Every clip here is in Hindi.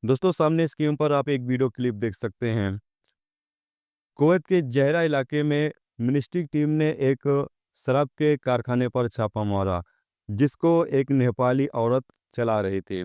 दोस्तों सामने स्क्रीन पर आप एक वीडियो क्लिप देख सकते हैं। कुवैत के जहरा इलाके में मिनिस्ट्री टीम ने एक शराब के कारखाने पर छापा मारा, जिसको एक नेपाली औरत चला रही थी।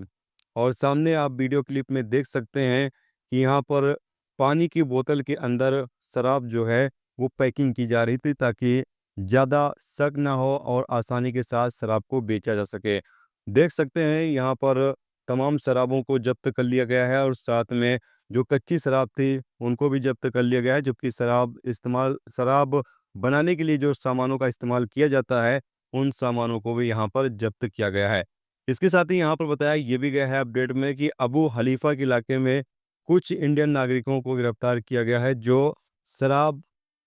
और सामने आप वीडियो क्लिप में देख सकते हैं कि यहाँ पर पानी की बोतल के अंदर शराब जो है वो पैकिंग की जा रही थी, ताकि ज़्यादा शक ना हो और आसानी के साथ शराब को बेचा जा सके। देख सकते हैं यहाँ पर तमाम शराबों को जब्त कर लिया गया है और साथ में जो कच्ची शराब थी उनको भी जब्त कर लिया गया है, जबकि शराब बनाने के लिए जो सामानों का इस्तेमाल किया जाता है, उन सामानों को भी यहाँ पर जब्त किया गया है। इसके साथ ही यहाँ पर बताया ये भी गया है अपडेट में कि अबू हलीफा के इलाके में कुछ इंडियन नागरिकों को गिरफ्तार किया गया है, जो शराब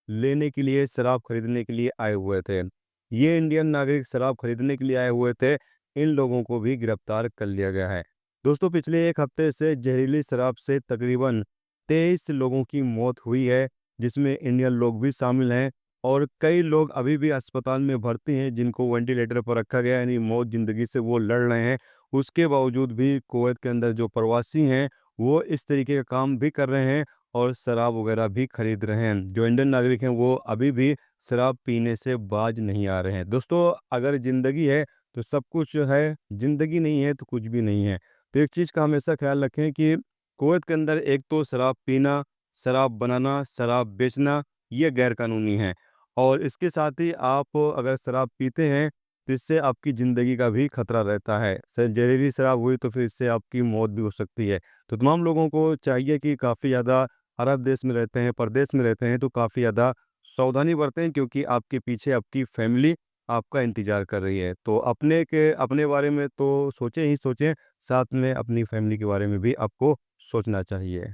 लेने के लिए, शराब खरीदने के लिए आए हुए थे। ये इंडियन नागरिक शराब खरीदने के लिए आए हुए थे, इन लोगों को भी गिरफ्तार कर लिया गया है। दोस्तों पिछले एक हफ्ते से जहरीली शराब से तकरीबन 23 लोगों की मौत हुई है, जिसमें इंडियन लोग भी शामिल हैं और कई लोग अभी भी अस्पताल में भर्ती हैं, जिनको वेंटिलेटर पर रखा गया है, यानी मौत ज़िंदगी से वो लड़ रहे हैं। उसके बावजूद भी कुवैत के अंदर जो प्रवासी हैं, वो इस तरीके का काम भी कर रहे हैं और शराब वगैरह भी खरीद रहे हैं। जो इंडियन नागरिक हैं, वो अभी भी शराब पीने से बाज नहीं आ रहे हैं। दोस्तों अगर ज़िंदगी है तो सब कुछ है, ज़िंदगी नहीं है तो कुछ भी नहीं है। तो एक चीज़ का हमेशा ख्याल रखें कि कुवैत के अंदर एक तो शराब पीना, शराब बनाना, शराब बेचना ये गैर कानूनी है। और इसके साथ ही आप अगर शराब पीते हैं तो इससे आपकी ज़िंदगी का भी खतरा रहता है। जहरीली शराब हुई तो फिर इससे आपकी मौत भी हो सकती है। तो तमाम लोगों को चाहिए कि काफ़ी ज़्यादा अरब देश में रहते हैं, परदेश में रहते हैं, तो काफ़ी ज़्यादा सावधानी बरतें, क्योंकि आपके पीछे आपकी फैमिली आपका इंतज़ार कर रही है। तो अपने बारे में तो सोचें ही सोचें, साथ में अपनी फैमिली के बारे में भी आपको सोचना चाहिए।